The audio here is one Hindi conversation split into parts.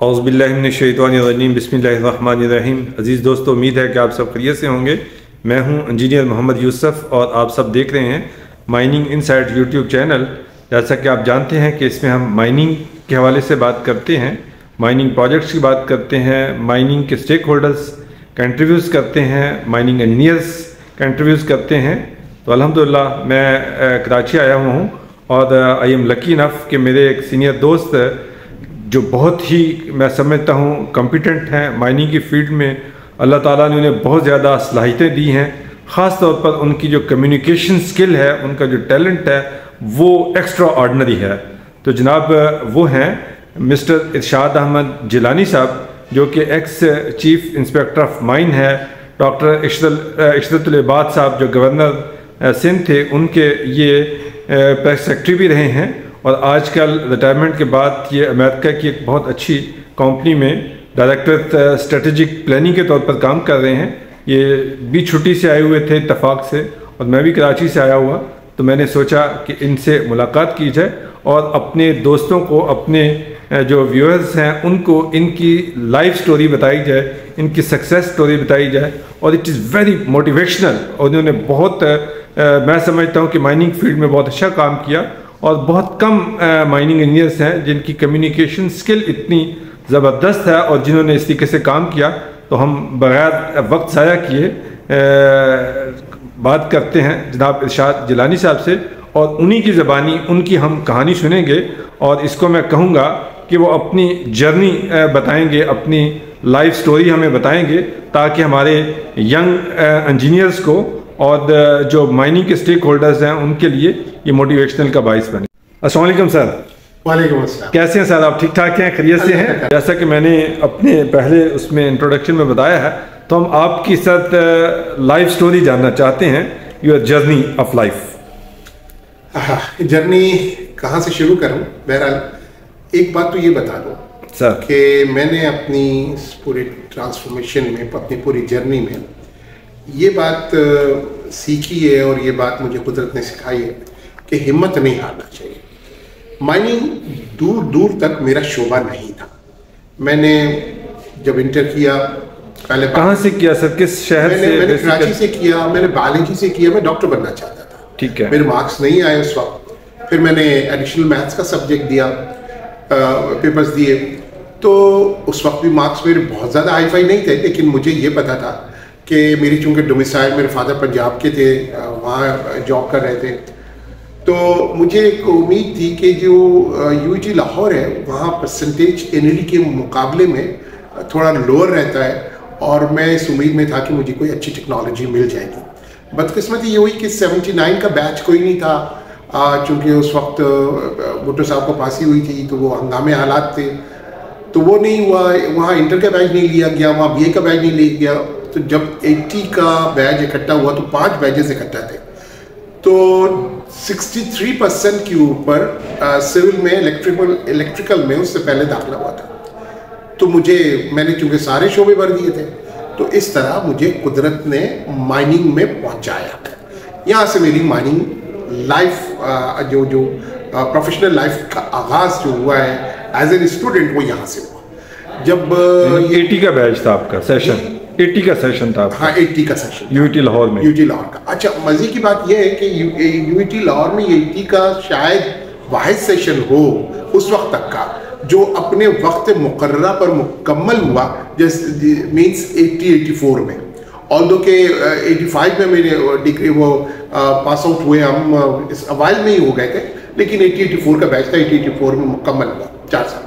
औज़ुबिल्लाहिमिनश्शैतानिर्रजीम बिस्मिल्लाहिर्रहमानिर्रहीम। अज़ीज़ दोस्तों, उम्मीद है कि आप सब खैरियत से होंगे। मैं हूं इंजीनियर मोहम्मद यूसुफ और आप सब देख रहे हैं माइनिंग इनसाइट यूट्यूब चैनल। जैसा कि आप जानते हैं कि इसमें हम माइनिंग के हवाले से बात करते हैं, माइनिंग प्रोजेक्ट्स की बात करते हैं, माइनिंग के स्टेक होल्डर्स का इंटरव्यूज़ करते हैं, माइनिंग इंजीनियर्स का इंटरव्यूज़ करते हैं। तो अल्हम्दुलिल्लाह मैं कराची आया हुआ हूँ और आई एम लकी इनफ कि मेरे एक सीनियर दोस्त जो बहुत ही मैं समझता हूँ कॉम्पिटेंट हैं माइनिंग की फील्ड में, अल्लाह ताला ने उन्हें बहुत ज़्यादा सलाहियतें दी हैं। ख़ास तौर पर उनकी जो कम्युनिकेशन स्किल है, उनका जो टैलेंट है वो एक्स्ट्रा ऑर्डिनरी है। तो जनाब वो हैं मिस्टर इरशाद अहमद जिलानी साहब, जो कि ex chief inspector of mine है। डॉक्टर इशरतुल इबाद साहब जो गवर्नर सिंध थे, उनके ये प्रेस सेक्रेटरी भी रहे हैं और आजकल रिटायरमेंट के बाद ये अमेरिका की एक बहुत अच्छी कंपनी में डायरेक्टर स्ट्रेटेजिक प्लानिंग के तौर पर काम कर रहे हैं। ये भी छुट्टी से आए हुए थे इत्तफाक से, और मैं भी कराची से आया हुआ, तो मैंने सोचा कि इनसे मुलाकात की जाए और अपने दोस्तों को, अपने जो व्यूअर्स हैं उनको इनकी लाइफ स्टोरी बताई जाए, इनकी सक्सेस स्टोरी बताई जाए। और इट इज़ वेरी मोटिवेशनल। और उन्होंने बहुत मैं समझता हूँ कि माइनिंग फील्ड में बहुत अच्छा काम किया और बहुत कम माइनिंग इंजीनियर्स हैं जिनकी कम्युनिकेशन स्किल इतनी ज़बरदस्त है और जिन्होंने इस तरीके से काम किया। तो हम बगैर वक्त ज़ाया किए बात करते हैं जनाब इरशाद जिलानी साहब से, और उन्हीं की ज़बानी उनकी हम कहानी सुनेंगे। और इसको मैं कहूँगा कि वो अपनी जर्नी बताएंगे, अपनी लाइफ स्टोरी हमें बताएंगे, ताकि हमारे यंग इंजीनियर्स को और जो माइनिंग के स्टेक होल्डर्स हैं उनके लिए ये मोटिवेशनल का बाइस बने। अस्सलाम वालेकुम सर। वालेकुम अस्सलाम। कैसे हैं सर? आप ठीक ठाक हैं, खैरियत से हैं? जैसा कि मैंने अपने पहले उसमें इंट्रोडक्शन में बताया है, तो हम आपकी साथ लाइफ स्टोरी जानना चाहते हैं, your journey of life. Journey कहाँ से शुरू करूँ? बहरहाल एक बात तो ये बता दूँ सर कि मैंने अपनी पूरे ट्रांसफॉर्मेशन में, अपनी पूरी जर्नी में ये बात सीखी है और ये बात मुझे कुदरत ने सिखाई है कि हिम्मत नहीं हारना चाहिए। माइनिंग दूर दूर तक मेरा शोबा नहीं था। मैंने जब इंटर किया, पहले कहाँ से किया सर, किस शहर से? मैंने कराची से किया, मैंने बायोलॉजी से किया। मैं डॉक्टर बनना चाहता था, ठीक है। मेरे मार्क्स नहीं आए उस वक्त। फिर मैंने एडिशनल मैथ्स का सब्जेक्ट दिया, पेपर्स दिए। तो उस वक्त भी मार्क्स मेरे बहुत ज़्यादा हाई फाई नहीं थे, लेकिन मुझे ये पता था कि मेरी चूँकि डोमिसाइल, मेरे फादर पंजाब के थे, वहाँ जॉब कर रहे थे, तो मुझे एक उम्मीद थी कि जो यूटी लाहौर है वहाँ परसेंटेज एनईडी के मुकाबले में थोड़ा लोअर रहता है, और मैं इस उम्मीद में था कि मुझे कोई अच्छी टेक्नोलॉजी मिल जाएगी। बदकिस्मती ये हुई कि 79 का बैच कोई नहीं था, चूँकि उस वक्त भुट्टो साहब को फांसी हुई थी, तो वो हंगामे हालात थे, तो वो नहीं हुआ। वहाँ इंटर का बैच नहीं लिया गया, वहाँ बीए का बैच नहीं लिया गया। तो जब 80 का बैच इकट्ठा हुआ तो 5 बैचेस इकट्ठा थे, तो 63% के ऊपर सिविल में, इलेक्ट्रिकल में उससे पहले दाखिला हुआ था। तो मैंने चूँकि सारे शोबे भर दिए थे, तो इस तरह मुझे कुदरत ने माइनिंग में पहुँचाया। यहाँ से मेरी माइनिंग लाइफ जो प्रोफेशनल लाइफ का आगाज़ जो हुआ है एज एन स्टूडेंट, वो यहाँ से हुआ। जब 80 का बैच था आपका, सेशन 80 का सेशन था आपका? हाँ, 80 का सेशन यूटी लाहौर में। यूटी लाहौर का। अच्छा, मजे की बात यह है कि यूटी लाहौर में 80 का शायद वाहिद सेशन हो उस वक्त तक का जो अपने वक्त मुकर्ररा पर मुकम्मल हुआ, जैसे मीन्स 80-84 में। ऑल्दो के 85 में मेरे डिग्री वो पास आउट हुए, हम इस अवाइल में ही हो गए थे, लेकिन 80-84 का बैच था, 80-84 में मुकम्मल हुआ 4 साल।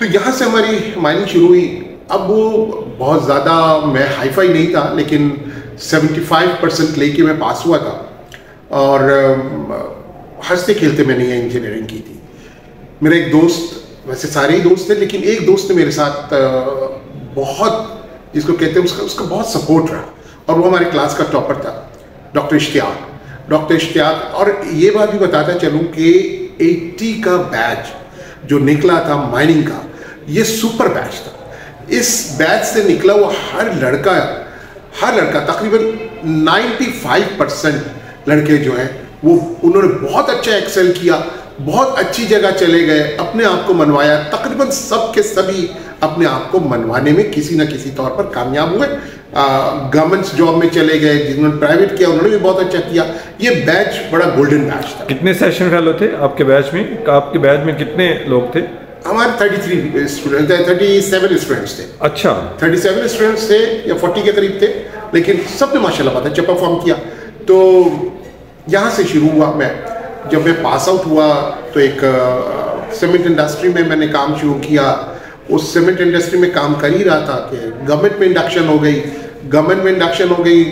तो यहाँ से हमारी माइनिंग शुरू हुई। अब वो बहुत ज़्यादा मैं हाई फाई नहीं था, लेकिन 75% लेके मैं पास हुआ था, और हंसते खेलते मैंने ये इंजीनियरिंग की थी। मेरा एक दोस्त, वैसे सारे ही दोस्त थे, लेकिन एक दोस्त ने मेरे साथ बहुत, जिसको कहते हैं उसका बहुत सपोर्ट रहा, और वो हमारे क्लास का टॉपर था, डॉक्टर इश्तियाक। और ये बात भी बताता चलूँ कि 80 का बैच जो निकला था माइनिंग का, ये सुपर बैच था। इस बैच से निकला हुआ हर लड़का तकरीबन 95% लड़के जो हैं वो, उन्होंने बहुत अच्छा एक्सेल किया, बहुत अच्छी जगह चले गए, अपने आप को मनवाया। तकरीबन सब के सभी अपने आप को मनवाने में किसी न किसी तौर पर कामयाब हुए। गवर्नमेंट जॉब में चले गए, जिन्होंने प्राइवेट किया उन्होंने भी बहुत अच्छा किया। ये बैच बड़ा गोल्डन बैच था। कितने सेशन फेलो थे आपके बैच में? आपके बैच में कितने लोग थे? हमारे 37 स्टूडेंट्स थे। अच्छा, 37 स्टूडेंट्स थे या 40 के करीब थे, लेकिन सबने माशाल्लाह बहुत अच्छा परफॉर्म किया। तो यहाँ से शुरू हुआ। जब मैं पास आउट हुआ तो एक सीमेंट इंडस्ट्री में मैंने काम शुरू किया। उस सीमेंट इंडस्ट्री में काम कर ही रहा था कि गवर्नमेंट में इंडक्शन हो गई। गवर्नमेंट में इंडक्शन हो गई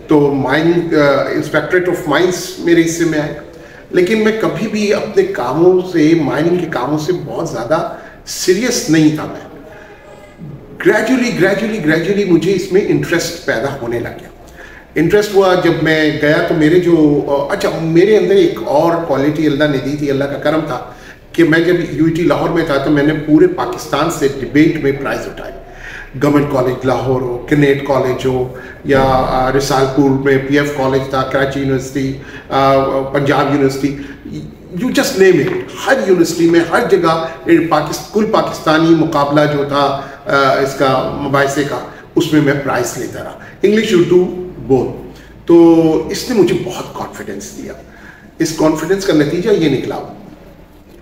तो माइनिंग इंस्पेक्टरेट ऑफ माइंस मेरे हिस्से में आए। लेकिन मैं कभी भी अपने कामों से, माइनिंग के कामों से बहुत ज़्यादा सीरियस नहीं था। मैं ग्रेजुअली मुझे इसमें इंटरेस्ट पैदा होने लग गया। इंटरेस्ट हुआ जब मैं गया तो मेरे अंदर एक और क्वालिटी अल्लाह ने दी थी, अल्लाह का करम था कि मैं जब यूटी लाहौर में था तो मैंने पूरे पाकिस्तान से डिबेट में प्राइज़ उठाए। गवर्नमेंट कॉलेज लाहौर हो, किनेट कॉलेज हो, या रिसालपुर में पीएफ कॉलेज था, Karachi university, Punjab university, you just name it. Her university में हर जगह कुल पाकिस्तानी मुकाबला जो था इसका मुबाइसे का, उसमें मैं प्राइज़ लेता रहा, इंग्लिश उर्दू बोथ। तो इसने मुझे बहुत कॉन्फिडेंस दिया। इस कॉन्फिडेंस का नतीजा ये निकला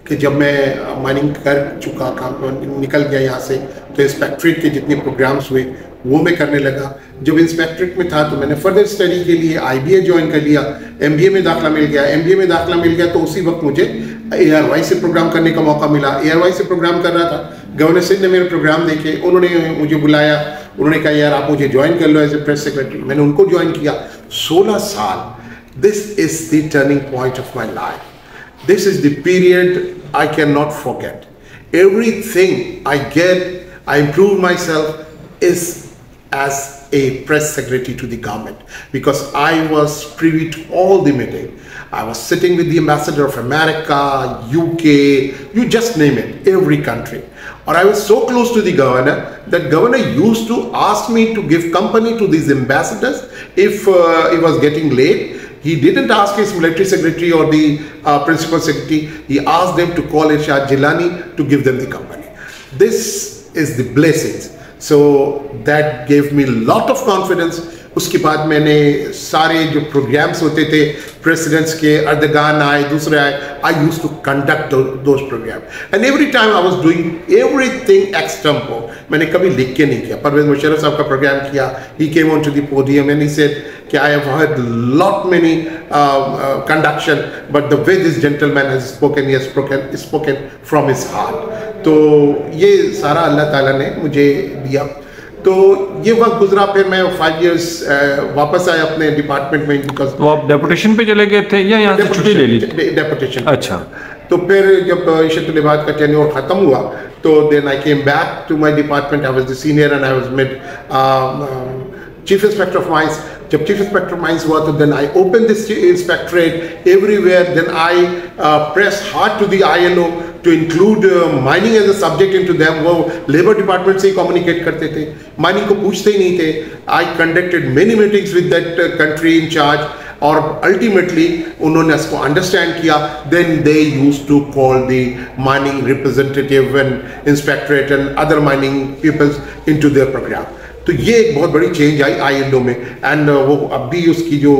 कि जब मैं माइनिंग कर चुका, काम निकल गया यहाँ से, तो इंस्पेक्टरेट के जितने प्रोग्राम्स हुए वो मैं करने लगा। जब इंस्पेक्टरेट में था तो मैंने फर्दर स्टडी के लिए IBA ज्वाइन कर लिया, MBA में दाखिला मिल गया। MBA में दाखिला मिल गया तो उसी वक्त मुझे ARY से प्रोग्राम करने का मौका मिला। ARY से प्रोग्राम कर रहा था, गवर्नर सिंह ने मेरे प्रोग्राम देखे, उन्होंने मुझे बुलाया, उन्होंने कहा यार आप मुझे ज्वाइन कर लो एज ए प्रेस सेक्रेटरी। मैंने उनको ज्वाइन किया। 16 साल। This is the turning point of my life. This is the period I cannot forget. Everything I improve myself is as a press secretary to the government, because I was privy to all the meeting. I was sitting with the ambassador of America, UK, you just name it, every country. Or I was so close to the governor that governor used to ask me to give company to these ambassadors if it was getting late. He didn't ask his military secretary or the principal secretary. He asked them to call Irshad Jilani to give them the company. This is the blessings. So that gave me a lot of confidence. उसके बाद मैंने सारे जो प्रोग्राम्स होते थे प्रेसिडेंट्स के, अर्दगान आए, दूसरे आए, I used to conduct those program and every time I was doing everything ex tempo. मैंने कभी लिख के नहीं किया। परवेज मुशर्रफ साहब का प्रोग्राम किया, he came on to the podium and he said कि I have heard lot many conduction but the way this gentleman has spoken, he has spoken from his heart. तो ये सारा अल्लाह ताला ने मुझे दिया। तो ये वक्त गुजरा, फिर मैं 5 years वापस आया अपने डिपार्टमेंट में। तो आप डेपुटेशन पे चले गए थे या यहाँ से छुट्टी ले ली थी? डेपुटेशन। अच्छा। तो फिर जब इशरतुल इबाद का टेन्योर खत्म हुआ तो then I came back to my department. I was the senior and I was made chief inspector of mines. जब चीफ इंस्पेक्टर ऑफ माइंस हुआ तो then I open this inspectorate everywhere. Then I press hard to the ILO to include mining as a subject into them. वो लेबर डिपार्टमेंट से ही कम्युनिकेट करते थे, माइनिंग को पूछते ही नहीं थे। I conducted many meetings with that country in charge और अल्टीमेटली उन्होंने इसको अंडरस्टैंड किया। Then they used to call the mining representative and inspectorate and other mining peoples into their program. तो ये एक बहुत बड़ी चेंज आई ILO में। एंड वो अब भी उसकी जो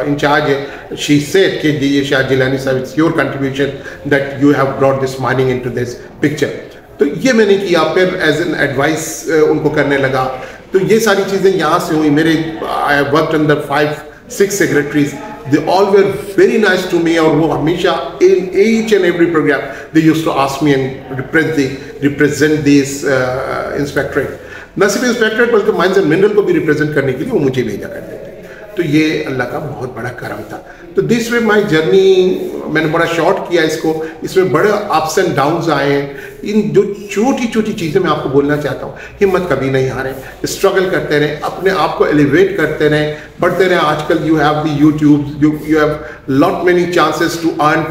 इंचार्ज है, शी सेड कि जी इरशाद जिलानी साहब, it's your contribution that you have brought this mining into this picture. तो ये मैंने किया, फिर एज एन एडवाइस उनको करने लगा। तो ये सारी चीज़ें यहाँ से हुई। मेरे I worked under 5-6 secretaries, they all were very nice to me. और वो हमेशा in each and every program they used to ask me and represent this inspectorate. न सिर्फ इंस्पेक्टरेट बल्कि माइंस एंड मिनरल को भी रिप्रेजेंट करने के लिए वो मुझे भेजा करते थे। तो ये अल्लाह का बहुत बड़ा करम था। तो दिस वे माई जर्नी, मैंने बड़ा शॉर्ट किया इसको। इसमें बड़े अप्स एंड डाउन्स आए हैं। इन जो छोटी छोटी चीज़ें मैं आपको बोलना चाहता हूँ, हिम्मत कभी नहीं हारें, स्ट्रगल करते रहें, अपने आप को एलिवेट करते रहें, बढ़ते रहें। आजकल you have the YouTube, you have lot many chances to earn,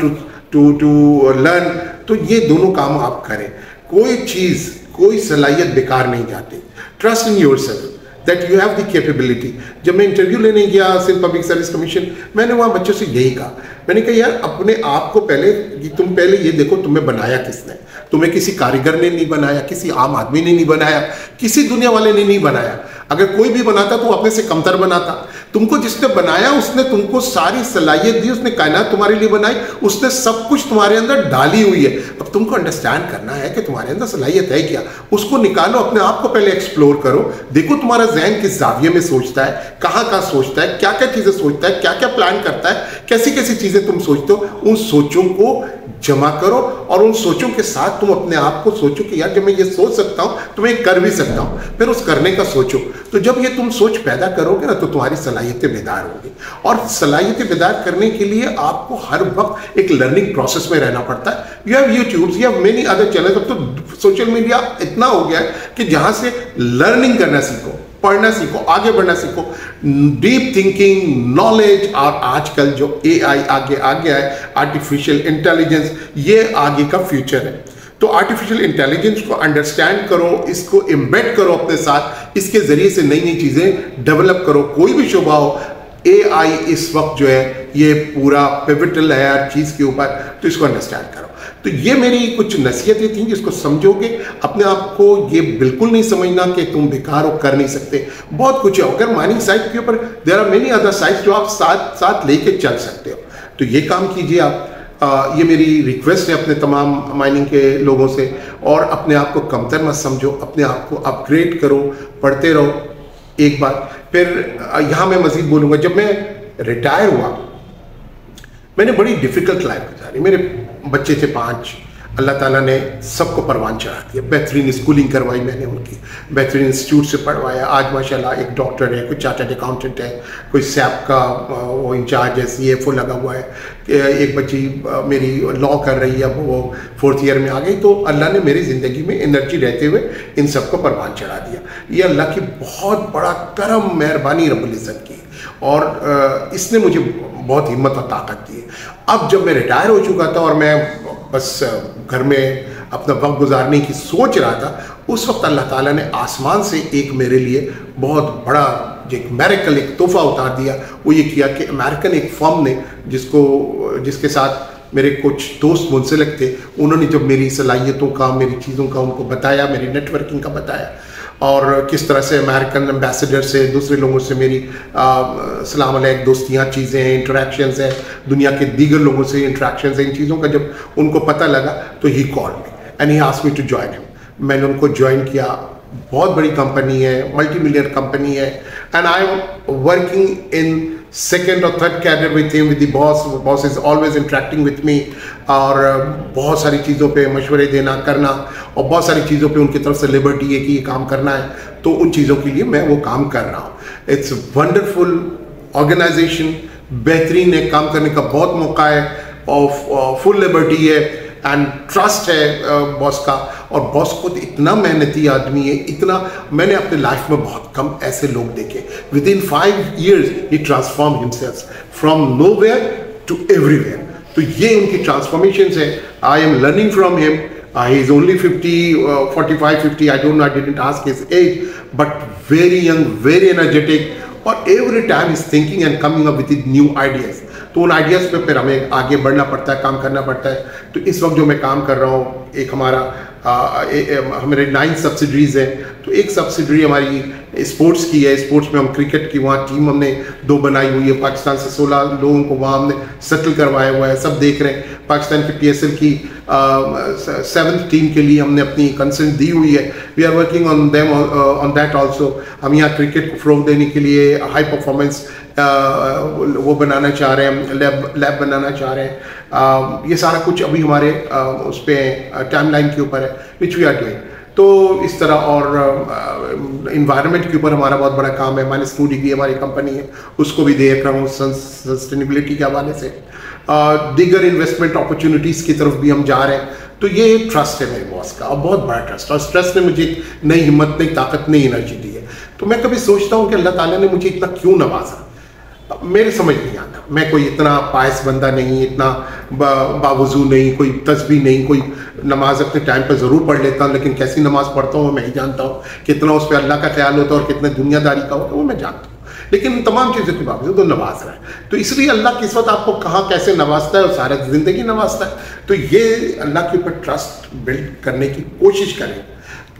to learn. तो ये दोनों काम आप करें। कोई चीज़, कोई सलाहियत बेकार नहीं जाती। Trust in yourself. That you have the capability. जब मैं इंटरव्यू लेने गया सिंध पब्लिक सर्विस कमीशन, मैंने वहाँ बच्चों से यही कहा, मैंने कहा यार अपने आप को पहले, तुम पहले ये देखो तुम्हें बनाया किसने, तुम्हें किसी कारीगर ने नहीं बनाया, किसी आम आदमी ने नहीं बनाया, किसी दुनिया वाले ने नहीं बनाया। अगर कोई भी बनाता तो अपने से कमतर बनाता। तुमको जिसने बनाया उसने तुमको सारी सलाहियत दी, उसने कायनात तुम्हारे लिए बनाई, उसने सब कुछ तुम्हारे अंदर डाली हुई है। अब तुमको अंडरस्टैंड करना है कि तुम्हारे अंदर सलाहियत है क्या, उसको निकालो, अपने आप को पहले एक्सप्लोर करो, देखो तुम्हारा जहन किस जाविये में सोचता है, कहाँ सोचता है, क्या क्या चीजें सोचता है, क्या क्या प्लान करता है, कैसी कैसी चीजें तुम सोचते हो। उन सोचों को जमा करो और उन सोचों के साथ तुम अपने आप को सोचो कि यार जब मैं ये सोच सकता हूं तो मैं कर भी सकता हूं, फिर उस करने का सोचो। तो जब ये तुम सोच पैदा करोगे ना तो तुम्हारी सलाहियतें बेदार होगी, और सलाहियतें बेदार करने के लिए आपको हर वक्त एक लर्निंग प्रोसेस में रहना पड़ता है। You have YouTube, you have many other channel. अब तो सोशल मीडिया इतना हो गया है कि जहां से लर्निंग करना सीखो, पढ़ना सीखो, आगे बढ़ना सीखो, डीप थिंकिंग, नॉलेज। और आजकल जो AI आगे आ गया है, आर्टिफिशियल इंटेलिजेंस, ये आगे का फ्यूचर है। तो आर्टिफिशियल इंटेलिजेंस को अंडरस्टैंड करो, इसको एम्बेड करो अपने साथ, इसके जरिए से नई नई चीजें डेवलप करो। कोई भी शुबा हो, AI इस वक्त जो है ये पूरा पिवटल है हर चीज के ऊपर, तो इसको अंडरस्टैंड करो। तो ये मेरी कुछ नसीहतें थी, जिसको समझोगे अपने आप को ये बिल्कुल नहीं समझना कि तुम बेकार हो, कर नहीं सकते। बहुत कुछ है, अगर माइनिंग साइट के ऊपर there are many other sites जो आप साथ साथ लेके चल सकते हो, तो ये काम कीजिए आप। ये मेरी रिक्वेस्ट है अपने तमाम माइनिंग के लोगों से। और अपने आप को कमतर मत समझो, अपने आप को अपग्रेड करो, पढ़ते रहो। एक बात फिर यहाँ मैं मजीद बोलूँगा, जब मैं रिटायर हुआ मैंने बड़ी डिफिकल्ट लाइफ गुजारी। मेरे बच्चे थे 5, अल्लाह ताला ने सबको परवान चढ़ा दिया, बेहतरीन स्कूलिंग करवाई मैंने उनकी, बेहतरीन इंस्टीट्यूट से पढ़वाया। आज माशाल्लाह एक डॉक्टर है, कोई चार्टर्ड अकाउंटेंट है, कोई सैप का वो इंचार्ज है, CFO लगा हुआ है। एक बच्ची मेरी लॉ कर रही है, अब वो 4th ईयर में आ गई। तो अल्लाह ने मेरी ज़िंदगी में एनर्जी रहते हुए इन सबको परवान चढ़ा दिया। ये अल्लाह की बहुत बड़ा करम मेहरबानी रब्बुल इज़्ज़त की, और इसने मुझे बहुत हिम्मत और ताकत दी है। अब जब मैं रिटायर हो चुका था और मैं बस घर में अपना वक्त गुजारने की सोच रहा था, उस वक्त अल्लाह ताला ने आसमान से एक मेरे लिए बहुत बड़ा एक मेरेकल, एक तोहफा उतार दिया। वो ये किया कि अमेरिकन एक फर्म ने, जिसके साथ मेरे कुछ दोस्त मुंसलिक थे, उन्होंने जब मेरी सलाहियतों का, मेरी चीज़ों का उनको बताया, मेरी नेटवर्किंग का बताया, और किस तरह से अमेरिकन एम्बेसडर से, दूसरे लोगों से मेरी सलाम अलैक दोस्तियाँ, चीज़ें हैं, इंटरेक्शंस हैं, दुनिया के दीगर लोगों से इंटरेक्शंस हैं, इन चीज़ों का जब उनको पता लगा तो he called me and he asked me to join him. मैंने उनको ज्वाइन किया। बहुत बड़ी कंपनी है, मल्टी मिलियन कंपनी है, and I am working in second और third cadre with him, with the boss. Boss is always interacting with me, और बहुत सारी चीज़ों पे मशवरे देना, करना, और बहुत सारी चीज़ों पे उनकी तरफ से लिबर्टी है कि ये काम करना है, तो उन चीज़ों के लिए मैं वो काम कर रहा हूँ। इट्स वंडरफुल ऑर्गेनाइजेशन, बेहतरीन है, काम करने का बहुत मौका है, और फुल लिबर्टी है एंड ट्रस्ट है बॉस का। और बॉस खुद इतना मेहनती आदमी है, इतना मैंने अपने लाइफ में बहुत कम ऐसे लोग देखे। विद इन 5 years ही transform himself from nowhere to everywhere. तो ये उनकी ट्रांसफॉर्मेशन है। I am learning from him. He is only 50, 45, 50, I don't know, I didn't ask his age, but very young, very energetic, और every time he's thinking and coming up with new ideas। तो उन आइडियाज़ पे फिर हमें आगे बढ़ना पड़ता है, काम करना पड़ता है। तो इस वक्त जो मैं काम कर रहा हूँ, एक हमारे 9 सब्सिडरीज हैं, तो एक सब्सिडरी हमारी स्पोर्ट्स की है। स्पोर्ट्स में हम क्रिकेट की वहाँ टीम हमने 2 बनाई हुई है। पाकिस्तान से 16 लोगों को वहाँ हमने सेटल करवाया हुआ है, सब देख रहे हैं। पाकिस्तान की PSL की 7th टीम के लिए हमने अपनी कंसेंट दी हुई है। We are working on them on that also. हम यहाँ क्रिकेट को फ़रोग़ देने के लिए हाई परफॉर्मेंस वो बनाना चाह रहे हैं, लैब बनाना चाह रहे हैं। ये सारा कुछ अभी हमारे उस पर टाइमलाइन के ऊपर है, विच वी आर डूइंग। तो इस तरह, और इन्वायरमेंट के ऊपर हमारा बहुत बड़ा काम है। -2 डिग्री हमारी कंपनी है, उसको भी देख रहा हूँ सस्टेनेबिलिटी के हवाले से। दीगर इन्वेस्टमेंट अपॉर्चुनिटीज़ की तरफ भी हम जा रहे हैं। तो ये एक ट्रस्ट है मेरे बॉस का, और बहुत बड़ा ट्रस्ट। और ट्रस्ट ने मुझे नई हिम्मत, नई ताकत, नई एनर्जी दी है। तो मैं कभी सोचता हूँ कि अल्लाह ताला ने मुझे इतना क्यों नवाजा, मेरे समझ नहीं आता। मैं कोई इतना पायस बंदा नहीं, इतना बावजू नहीं, कोई तस्बीह नहीं, कोई नमाज अपने टाइम पर ज़रूर पढ़ लेता हूँ, लेकिन कैसी नमाज पढ़ता हूँ मैं ही जानता हूँ। कितना उस पर अल्लाह का ख्याल होता है और कितने दुनियादारी का होता है वो मैं जानता हूँ। लेकिन तमाम चीज़ों के बावजूद तो नवाज रहा है। तो इसलिए अल्लाह किस वक्त आपको कहाँ कैसे नवाजता है और सारा ज़िंदगी नवाजता है। तो ये अल्लाह के ऊपर ट्रस्ट बिल्ड करने की कोशिश करें,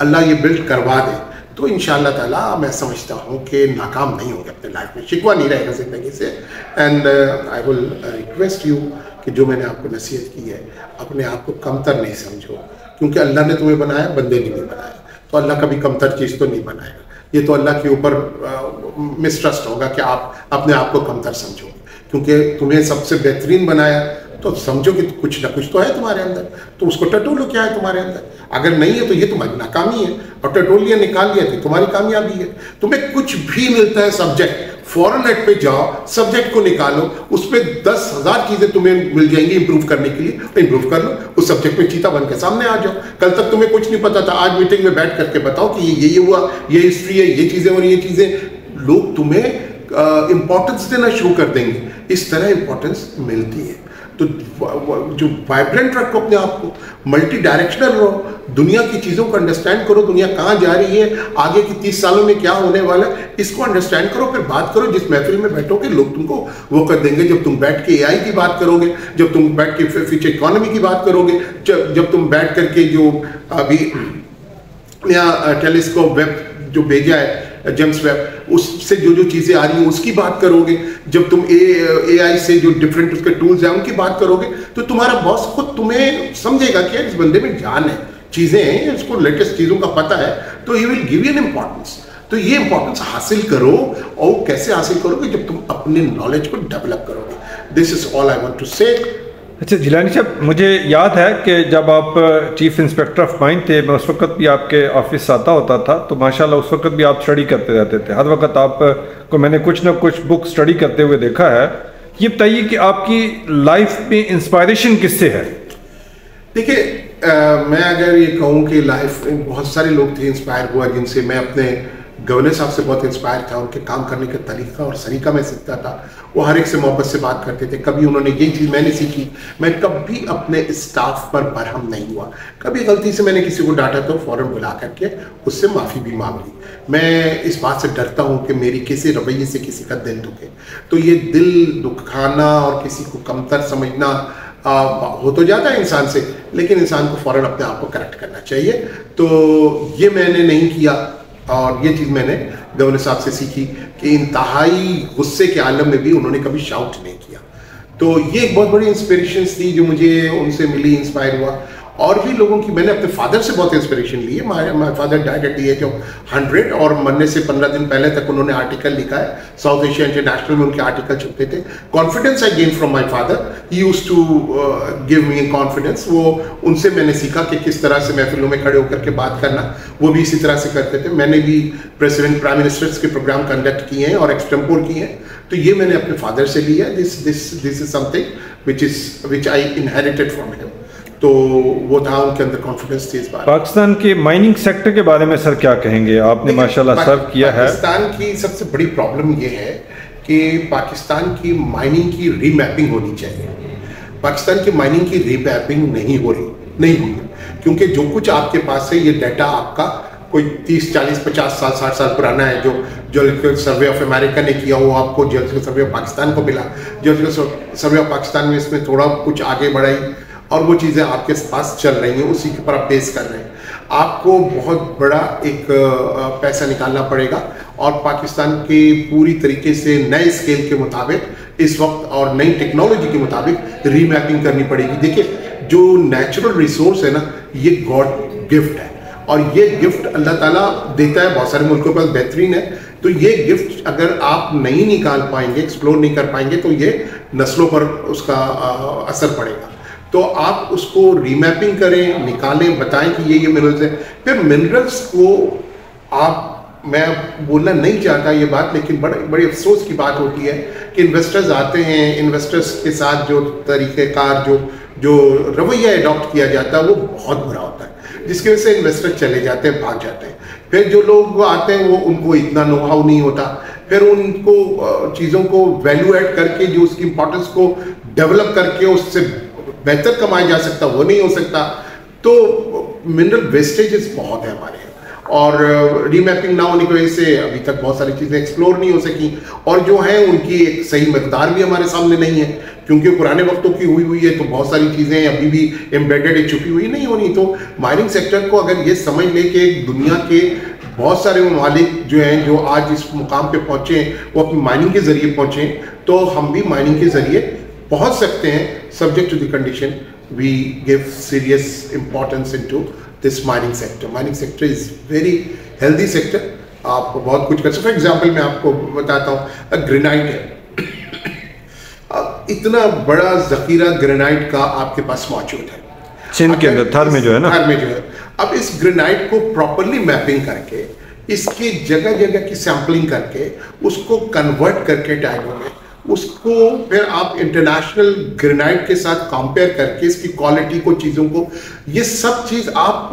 अल्लाह ये बिल्ड करवा दे तो इंशाअल्लाह ताला मैं समझता हूँ कि नाकाम नहीं होंगे अपने लाइफ में, शिकवा नहीं रहेगा ज़िंदगी से। And I will request you कि जो मैंने आपको नसीहत की है अपने आप को कमतर नहीं समझो, क्योंकि अल्लाह ने तुम्हें बनाया, बंदे ने नहीं बनाया। तो अल्लाह कभी कमतर चीज़ तो नहीं बनाएगा। ये तो अल्लाह के ऊपर मिसट्रस्ट होगा कि आप अपने आप को कमतर समझोगे, क्योंकि तुम्हें सबसे बेहतरीन बनाया तो समझो कि कुछ ना कुछ तो है तुम्हारे अंदर, तो उसको टटोलो क्या है तुम्हारे अंदर। अगर नहीं है तो ये तुम्हारी नाकामी है, और टटोल लिया निकाल लिया तो तुम्हारी कामयाबी है। तुम्हें कुछ भी मिलता है सब्जेक्ट, फॉरेन नेट पे जाओ, सब्जेक्ट को निकालो, उसमें 10,000 चीजें तुम्हें मिल जाएंगी इंप्रूव करने के लिए, इंप्रूव कर लो। उस सब्जेक्ट में चीता बन के सामने आ जाओ। कल तक तुम्हें कुछ नहीं पता था, आज मीटिंग में बैठ करके बताओ कि ये हुआ, ये हिस्ट्री है, ये चीजें और ये चीजें, लोग तुम्हें इंपॉर्टेंस देना शुरू कर देंगे। इस तरह इंपॉर्टेंस मिलती है। तो जो वाइब्रेंट रखो अपने आप को, मल्टी डायरेक्शनल रहो, दुनिया की चीज़ों को अंडरस्टैंड करो, दुनिया कहाँ जा रही है, आगे की 30 सालों में क्या होने वाला है, इसको अंडरस्टैंड करो। फिर बात करो, जिस महफिल में बैठोगे लोग तुमको वो कर देंगे। जब तुम बैठ के AI की बात करोगे, जब तुम बैठ के फ्यूचर इकोनॉमी की बात करोगे, जब तुम बैठ करके जो अभी नया टेलीस्कोप वेब जो भेजा है जेम्स वेब, उससे जो चीज़ें आ रही हैं उसकी बात करोगे, जब तुम AI से जो डिफरेंट उसके टूल्स हैं उनकी बात करोगे, तो तुम्हारा बॉस खुद तुम्हें समझेगा कि इस बंदे में जान है, चीज़ें हैं, इसको लेटेस्ट चीज़ों का पता है, तो he will give you an importance. तो ये इंपॉर्टेंस हासिल करो, और कैसे हासिल करोगे, जब तुम अपने नॉलेज को डेवलप करोगे। This is all I want to say. अच्छा जिलानी साहब, मुझे याद है कि जब आप चीफ इंस्पेक्टर ऑफ माइन थे, मैं उस वक्त भी आपके ऑफिस आता होता था, तो माशाल्लाह उस वक्त भी आप स्टडी करते रहते थे। हर वक्त आपको मैंने कुछ ना कुछ बुक स्टडी करते हुए देखा है। ये बताइए कि आपकी लाइफ में इंस्पायरेशन किससे है? देखिए, मैं अगर ये कहूँ कि लाइफ में बहुत सारे लोग थे इंस्पायर हुआ, जिनसे मैं अपने गवर्नर साहब से बहुत इंस्पायर था। उनके काम करने का तरीका और सलीका मैं सीखता था। वो हर एक से मोहब्बत से बात करते थे। कभी उन्होंने ये चीज़ मैंने सीखी, मैं कभी अपने स्टाफ पर बरहम नहीं हुआ। कभी गलती से मैंने किसी को डांटा तो फ़ौरन बुला करके उससे माफ़ी भी मांग ली। मैं इस बात से डरता हूँ कि मेरी किसी रवैये से किसी का दिल दुखे। तो ये दिल दुखाना और किसी को कमतर समझना हो तो जाता है इंसान से, लेकिन इंसान को फ़ौरन अपने आप को करेक्ट करना चाहिए। तो ये मैंने नहीं किया, और ये चीज़ मैंने गवर्नर साहब से सीखी कि इंतहाई गुस्से के आलम में भी उन्होंने कभी शाउट नहीं किया। तो ये एक बहुत बड़ी इंस्पिरेशन थी जो मुझे उनसे मिली, इंस्पायर हुआ। और भी लोगों की मैंने अपने फादर से बहुत इंस्पिरेशन ली है। My father died at the age of 100, और मरने से 15 दिन पहले तक उन्होंने आर्टिकल लिखा है। साउथ एशिया इंटरनेशनल में उनके आर्टिकल छपते थे। Confidence I gain from my father, he used to give me confidence. वो उनसे मैंने सीखा कि किस तरह से महफिलों में खड़े होकर के बात करना, वो भी इसी तरह से करते थे। मैंने भी प्रेसिडेंट प्राइम मिनिस्टर्स के प्रोग्राम कंडक्ट किए हैं और एक्सटेम्पोर किए हैं। तो ये मैंने अपने फादर से लिया। This is something which I inherited from him. तो वो था, उनके अंदर कॉन्फिडेंस थी इस बात। पाकिस्तान के माइनिंग सेक्टर के बारे में सर क्या कहेंगे? आपने माशाल्लाह सर्व किया है। पाकिस्तान की सबसे बड़ी प्रॉब्लम ये है कि पाकिस्तान की माइनिंग की रीमैपिंग होनी चाहिए। पाकिस्तान की माइनिंग की रीमैपिंग नहीं हुई, क्योंकि जो कुछ आपके पास है ये डाटा आपका कोई 30, 40, 50 साल, 60 साल पुराना है। जो जियोलॉजिकल सर्वे ऑफ अमेरिका ने किया वो आपको जियोलॉजिकल सर्वे ऑफ पाकिस्तान को मिला। जियोलॉजिकल सर्वे ऑफ पाकिस्तान में इसमें थोड़ा कुछ आगे बढ़ाई, और वो चीज़ें आपके पास चल रही हैं, उसी के ऊपर आप बेस कर रहे हैं। आपको बहुत बड़ा एक पैसा निकालना पड़ेगा, और पाकिस्तान के पूरी तरीके से नए स्केल के मुताबिक इस वक्त और नई टेक्नोलॉजी के मुताबिक रीमैपिंग करनी पड़ेगी। देखिए, जो नेचुरल रिसोर्स है ना, ये गॉड गिफ्ट है, और ये गिफ्ट अल्लाह ताला देता है। बहुत सारे मुल्कों के पास बेहतरीन है। तो ये गिफ्ट अगर आप नहीं निकाल पाएंगे, एक्सप्लोर नहीं कर पाएंगे, तो ये नस्लों पर उसका असर पड़ेगा। तो आप उसको रीमैपिंग करें, निकालें, बताएं कि ये मिनरल्स है। फिर मिनरल्स को मैं बोलना नहीं चाहता ये बात, लेकिन बड़ी अफसोस की बात होती है कि इन्वेस्टर्स आते हैं, इन्वेस्टर्स के साथ जो तरीक़ेकार जो रवैया अडॉप्ट किया जाता है वो बहुत बुरा होता है, जिसकी वजह से इन्वेस्टर चले जाते हैं, भाग जाते हैं। फिर जो लोग आते हैं वो उनको इतना नो हाउ नहीं होता, फिर उनको चीज़ों को वैल्यू ऐड करके जो उसकी इंपॉर्टेंस को डेवलप करके उससे बेहतर कमाया जा सकता वो नहीं हो सकता। तो मिनरल वेस्टेजेस बहुत है हमारे यहाँ, और रीमैपिंग ना होने की वजह से अभी तक बहुत सारी चीज़ें एक्सप्लोर नहीं हो सकी, और जो है उनकी एक सही मकदार भी हमारे सामने नहीं है, क्योंकि पुराने वक्तों की हुई है, तो बहुत सारी चीज़ें अभी भी एम्बेडेड है, छुपी हुई नहीं होनी। तो माइनिंग सेक्टर को अगर ये समझ ले कि दुनिया के बहुत सारे ममालिक जो हैं, जो आज इस मुकाम पे पहुँचे हैं, वो अपनी माइनिंग के ज़रिए पहुँचे, तो हम भी माइनिंग के ज़रिए पहुँच सकते हैं, subject to the condition we give serious importance into this mining sector. Mining sector is very healthy sector, आप बहुत कुछ कर सकते। फॉर एग्जाम्पल मैं आपको बताता हूँ, ग्रेनाइट है, इतना बड़ा जखीरा ग्रेनाइट का आपके पास मौजूद है सिंध के अंदर, थर में जो है ना, थर में जो है। अब इस ग्रेनाइट को प्रॉपरली मैपिंग करके, इसकी जगह जगह की सैम्पलिंग करके, उसको कन्वर्ट करके टैगों में, उसको फिर आप इंटरनेशनल ग्रेनाइट के साथ कंपेयर करके इसकी क्वालिटी को, चीज़ों को, ये सब चीज़ आप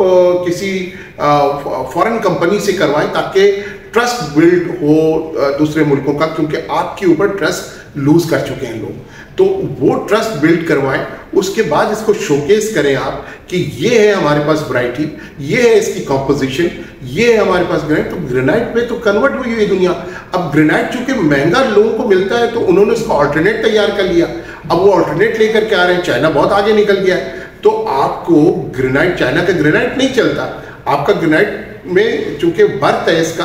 किसी फॉरेन कंपनी से करवाएं, ताकि ट्रस्ट बिल्ड हो दूसरे मुल्कों का, क्योंकि आपके ऊपर ट्रस्ट लूज कर चुके हैं लोग, तो वो ट्रस्ट बिल्ड करवाएं। उसके बाद इसको शोकेस करें आप कि ये है हमारे पास वैरायटी, ये है इसकी कॉम्पोजिशन, ये है हमारे पास ग्रेनाइट। तो ग्रेनाइट पे तो कन्वर्ट हुई है दुनिया। अब ग्रेनाइट चूंकि महंगा लोगों को मिलता है, तो उन्होंने उसका ऑल्टरनेट तैयार कर लिया। अब वो ऑल्टरनेट लेकर के आ रहे हैं, चाइना बहुत आगे निकल गया है, तो आपको ग्रेनाइट, चाइना का ग्रेनाइट नहीं चलता, आपका ग्रेनाइट में चूंकि बर्थ है इसका,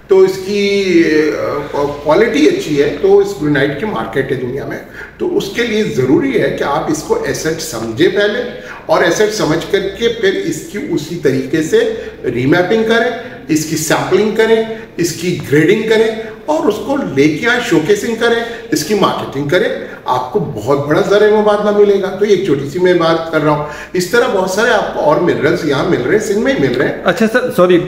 तो इसकी क्वालिटी अच्छी है, तो इस ग्रेनाइट की मार्केट है दुनिया में। तो उसके लिए ज़रूरी है कि आप इसको एसेट समझें पहले, और एसेट समझ करके फिर इसकी उसी तरीके से रीमैपिंग करें, इसकी सैम्पलिंग करें, इसकी ग्रेडिंग करें, और उसको लेके आए, शोकेसिंग करें, इसकी मार्केटिंग करें, आपको बहुत बड़ा ज़र मुबादला मिलेगा। तो एक छोटी सी मैं बात कर रहा हूँ, इस तरह बहुत सारे आपको और मिनरल्स यहाँ मिल रहे हैं, सिंध में ही मिल रहे हैं। अच्छा सर, सॉरी,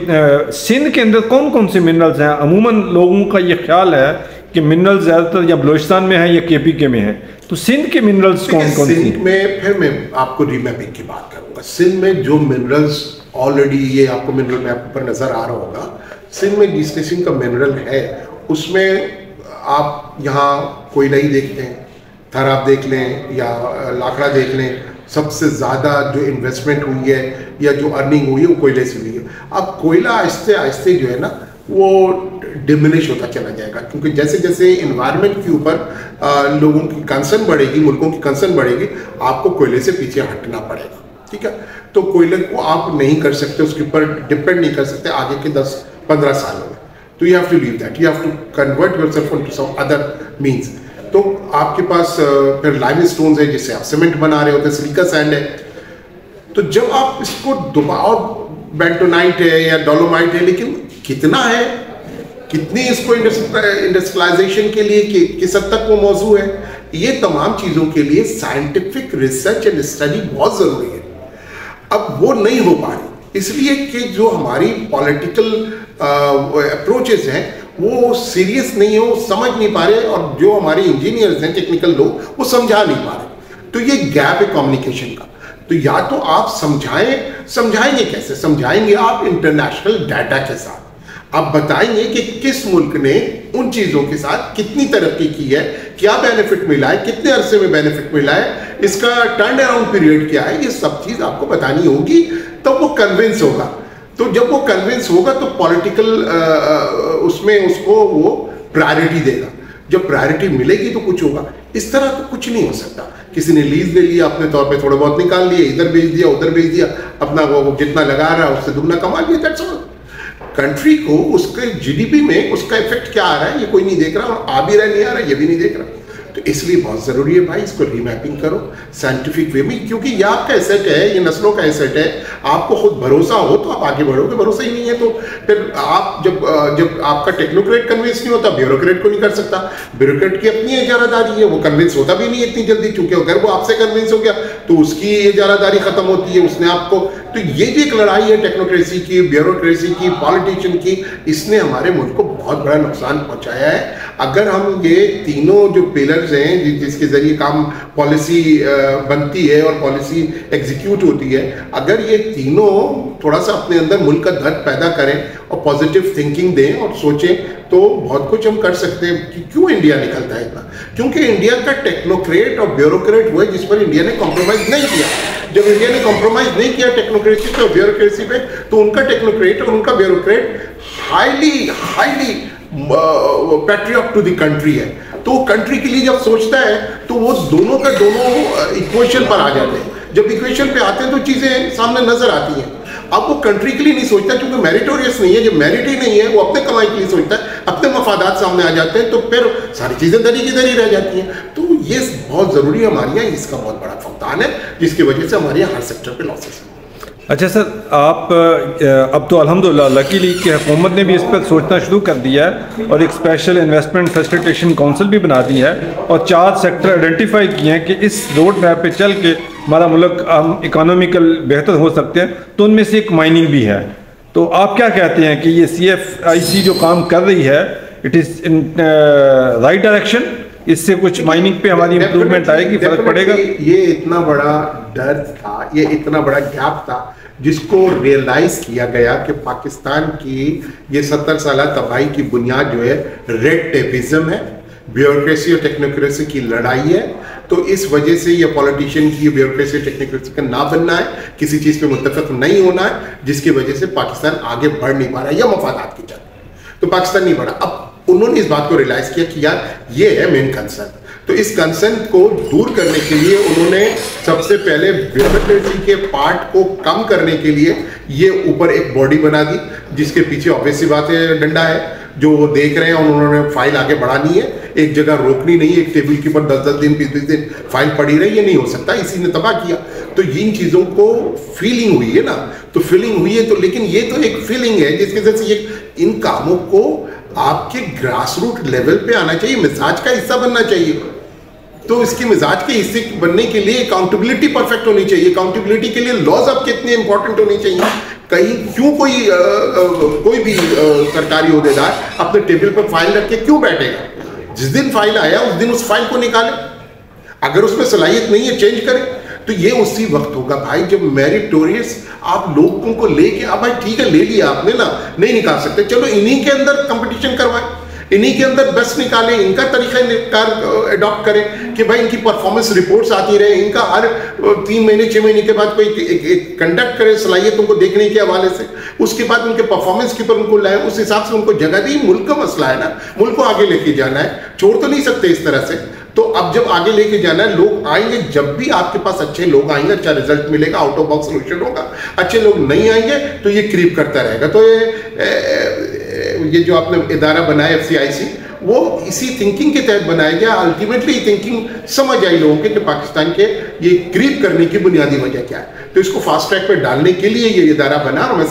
सिंध के अंदर कौन कौन से मिनरल्स हैं? अमूमन लोगों का ये ख्याल है कि मिनरल्स ज़्यादातर या बलूचिस्तान में है या KPK में है, तो सिंध के मिनरल्स कौन कौन से? सिंध में फिर मैं आपको रीमैपिंग की बात करूँगा। सिंध में जो मिनरल्स ऑलरेडी, ये आपको मिनरल मैप पर नज़र आ रहा होगा, सिंध में जिस किस्म का मिनरल है, उसमें आप यहाँ कोयला ही देखते हैं, थर आप देख लें या लाखड़ा देख लें, सबसे ज़्यादा जो इन्वेस्टमेंट हुई है या जो अर्निंग हुई है वो कोयले से हुई है। अब कोयला आहिस्ते आहिस्ते जो है ना, वो डिमिनिश होता चला जाएगा, क्योंकि जैसे जैसे इन्वायरमेंट के ऊपर लोगों की कंसर्न बढ़ेगी, मुल्कों की कंसर्न बढ़ेगी, आपको कोयले से पीछे हटना पड़ेगा। ठीक है, तो कोयले को आप नहीं कर सकते, उसके ऊपर डिपेंड नहीं कर सकते आगे के 10-15 सालों में। तो you have to leave that, you have to convert yourself into some other means. तो आपके पास फिर लाइमस्टोन्स है, जिससे आप सीमेंट बना रहे होते हैं, सिलिका सैंड है। तो जब आप इसको दोबारा, बेंटोनाइट है या डोलोमाइट है, लेकिन कितना है, कितनी इसको इंडस्ट्रियलाइजेशन के लिए किस हद तक वो मौजू है, ये तमाम चीज़ों के लिए साइंटिफिक रिसर्च एंड स्टडी बहुत ज़रूरी है। अब वो नहीं हो पा रही, इसलिए कि जो हमारी पॉलिटिकल अप्रोचेस हैं वो सीरियस नहीं है, वो समझ नहीं पा रहे, और जो हमारे इंजीनियर्स हैं, टेक्निकल लोग, वो समझा नहीं पा रहे। तो ये गैप है कम्युनिकेशन का। तो या तो आप समझाएंगे कैसे? समझाएंगे आप इंटरनेशनल डाटा के साथ। आप बताएंगे कि किस मुल्क ने उन चीज़ों के साथ कितनी तरक्की की है, क्या बेनिफिट मिला है, कितने अरसे में बेनिफिट मिला है, इसका टर्न अराउंड पीरियड क्या है, ये सब चीज़ आपको बतानी होगी, तब वो कन्विंस होगा। तो जब वो कन्विंस होगा तो पॉलिटिकल उसमें उसको वो प्रायोरिटी देगा। जब प्रायोरिटी मिलेगी तो कुछ होगा, इस तरह तो कुछ नहीं हो सकता। किसी ने लीज ले लिया, अपने तौर पे थोड़ा बहुत निकाल लिए, इधर बेच दिया, उधर बेच दिया, अपना वो जितना लगा रहा है उससे दुगना कमा लिया, दैट्स ऑल। कंट्री को उसके GDP में उसका इफेक्ट क्या आ रहा है ये कोई नहीं देख रहा, और आ भी रहा नहीं आ रहा ये भी नहीं देख रहा। तो इसलिए बहुत ज़रूरी है भाई, इसको रीमैपिंग करो साइंटिफिक वे में, क्योंकि ये आपका एसेट है, ये नस्लों का एसेट है। आपको खुद भरोसा हो तो आप आगे बढ़ोगे, भरोसा ही नहीं है तो फिर आप जब आपका टेक्नोक्रेट कन्विंस नहीं होता, ब्यूरोक्रेट को नहीं कर सकता। ब्यूरोक्रेट की अपनी इजारादारी है, वो कन्विंस होता भी नहीं इतनी जल्दी, क्योंकि अगर वो आपसे कन्विंस हो गया तो उसकी इजारादारी खत्म होती है, उसने आपको। तो ये जो एक लड़ाई है टेक्नोक्रेसी की, ब्यूरोक्रेसी की, पॉलिटिशियन की, इसने हमारे मुल्क को बहुत बड़ा नुकसान पहुंचाया है। अगर हम ये तीनों जो पिलर्स हैं जिसके जरिए काम पॉलिसी बनती है और पॉलिसी एग्जीक्यूट होती है, अगर ये तीनों थोड़ा सा अपने अंदर मुल्क का दर्द पैदा करें और पॉजिटिव थिंकिंग दें और सोचें, तो बहुत कुछ हम कर सकते हैं। कि क्यों इंडिया निकलता है इतना? क्योंकि इंडिया का टेक्नोक्रेट और ब्यूरोक्रेट वो है जिस पर इंडिया ने कॉम्प्रोमाइज नहीं किया। जब इंडिया ने कॉम्प्रोमाइज नहीं किया टेक्नोक्रेसी पे और ब्यूरोक्रेसी पे, तो उनका टेक्नोक्रेट और उनका bureaucrat highly patriot to the country है। तो कंट्री के लिए जब सोचता है तो वो दोनों का दोनों इक्वेशन पर आ जाते हैं। जब इक्वेशन पे आते हैं तो चीजें सामने नजर आती हैं। अब वो कंट्री के लिए नहीं सोचता क्योंकि मेरिटोरियस नहीं है, जब मेरिट ही नहीं है वो अपने कमाई के लिए सोचता है, अपने मफादात सामने आ जाते हैं, तो फिर सारी चीजें दरी की दरी रह जाती हैं। तो ये बहुत जरूरी है हमारे यहाँ, इसका बहुत बड़ा फुकदान है जिसकी वजह से हमारे यहाँ हर सेक्टर पे लॉसेस है। अच्छा सर, आप अब तो अल्हम्दुलिल्लाह लकीली कि हुकूमत ने भी इस पर सोचना शुरू कर दिया है और एक स्पेशल इन्वेस्टमेंट फैसिलिटेशन काउंसिल भी बना दी है और 4 सेक्टर आइडेंटिफाई किए हैं कि इस रोड मैप पे चल के हमारा मुल्क हम इकोनॉमिकल बेहतर हो सकते हैं, तो उनमें से एक माइनिंग भी है। तो आप क्या कहते हैं कि ये CFIC जो काम कर रही है, it is in right direction? इससे कुछ माइनिंग पे हमारी इंप्रूवमेंट आएगी, फर्क पड़ेगा? ये इतना बड़ा डर था, ये इतना बड़ा गैप था जिसको रियलाइज किया गया कि पाकिस्तान की ये 70 साल तबाही की बुनियाद जो है रेड टेपिज्म है, ब्यूरोक्रेसी और टेक्नोक्रेसी की लड़ाई है। तो इस वजह से ये पॉलिटिशियन की ब्यूरोक्रेसी और टेक्नोक्रेसी का ना बनना है, किसी चीज पे मुत्तफिक नहीं होना है, जिसकी वजह से पाकिस्तान आगे बढ़ नहीं पा रहा है या मफादात की जंग, तो पाकिस्तान नहीं बढ़ा। अब उन्होंने इस बात को रियलाइज किया कि यार ये है मेन कंसर्न, तो इस कंसर्न को दूर करने के लिए उन्होंने सबसे पहले ब्यूरोक्रेसी के पार्ट को कम करने के लिए ये ऊपर एक बॉडी बना दी, जिसके पीछे ऑब्वियस सी बात है डंडा है, जो वो देख रहे हैं और उन्होंने फाइल आगे बढ़ानी है, एक जगह रोकनी नहीं, एक टेबल के ऊपर 10-10 दिन 20-20 दिन फाइल पड़ी रही, ये नहीं हो सकता, इसी ने तबाह किया। तो इन चीज़ों को फीलिंग हुई है ना, तो फीलिंग हुई है, तो लेकिन ये तो एक फीलिंग है जिसकी वजह से ये इन कामों को आपके ग्रास रूट लेवल पे आना चाहिए, मिजाज का हिस्सा बनना चाहिए। तो इसके मिजाज के हिस्से बनने के लिए अकाउंटेबिलिटी परफेक्ट होनी चाहिए, अकाउंटेबिलिटी के लिए लॉज अब कितने इंपॉर्टेंट होने चाहिए। कहीं क्यों कोई भी सरकारी ओहदेदार अपने टेबल पर फाइल रख के क्यों बैठेगा? जिस दिन फाइल आया उस दिन उस फाइल को निकाले, अगर उसमें सलाहियत नहीं है चेंज करें। तो ये उसी वक्त होगा भाई जब मेरिटोरियस आप लोगों को लेके, अब भाई ठीक है ले लिया आपने ना, नहीं निकाल सकते, चलो इन्हीं के अंदर कंपटीशन करवाएं, इन्हीं के अंदर बेस्ट निकालें, इनका तरीका निकार अडॉप्ट करें कि भाई इनकी परफॉर्मेंस रिपोर्ट्स आती रहे, इनका हर 3 महीने 6 महीने के बाद कोई एक कंडक्ट करें सलाहियतों को देखने के हवाले से, उसके बाद उनके परफॉर्मेंस के ऊपर उनको लाए, उस हिसाब से उनको जगह दी। मुल्क का मसला है ना, मुल्क को आगे लेके जाना है, छोड़ तो नहीं सकते इस तरह से। तो अब जब आगे लेके जाना है, लोग आएंगे, जब भी आपके पास अच्छे लोग आएंगे अच्छा रिजल्ट मिलेगा, आउट ऑफ बॉक्स सोल्यूशन होगा। अच्छे लोग नहीं आएंगे तो ये क्रीप करता रहेगा। तो ये जो आपने इदारा बनाया FCIC, वो इसी थिंकिंग के तहत बनाया गया। अल्टीमेटली थिंकिंग समझ आई लोगों के कि पाकिस्तान के ये क्रीप करने की बुनियादी वजह क्या है, तो इसको फास्ट ट्रैक पे डालने के लिए ये इदारा बना। और मैं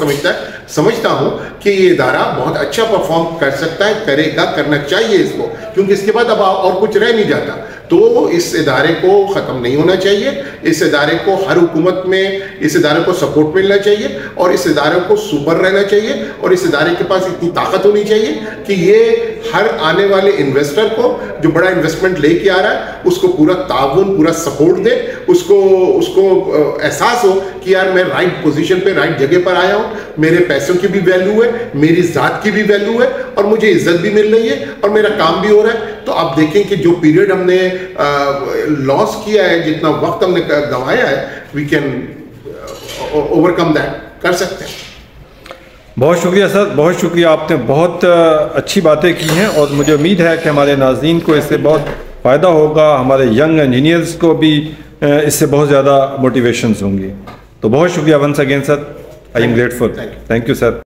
समझता हूँ कि ये इदारा बहुत अच्छा परफॉर्म कर सकता है, करेगा, करना चाहिए इसको, क्योंकि इसके बाद अब और कुछ रह नहीं जाता। तो इस इदारे को ख़त्म नहीं होना चाहिए, इस इदारे को हर हुकूमत में इस इदारे को सपोर्ट मिलना चाहिए और इस इदारे को सुपर रहना चाहिए और इस इदारे के पास इतनी ताकत होनी चाहिए कि ये हर आने वाले इन्वेस्टर को जो बड़ा इन्वेस्टमेंट लेके आ रहा है उसको पूरा ताउन, पूरा सपोर्ट दे, उसको एहसास हो कि यार मैं राइट पोजीशन पे, राइट जगह पर आया हूँ, मेरे पैसों की भी वैल्यू है, मेरी ज़ात की भी वैल्यू है और मुझे इज्जत भी मिल रही है और मेरा काम भी हो रहा है। तो आप देखें कि जो पीरियड हमने लॉस किया है, जितना वक्त हमने गंवाया है, वी कैन ओवरकम दैट, कर सकते हैं। बहुत शुक्रिया सर, बहुत शुक्रिया, आपने बहुत अच्छी बातें की हैं और मुझे उम्मीद है कि हमारे नाज़रीन को इससे बहुत फ़ायदा होगा, हमारे यंग इंजीनियर्स को भी इससे बहुत ज़्यादा मोटिवेशंस होंगी। तो बहुत शुक्रिया once again sir, I am grateful, thank you sir.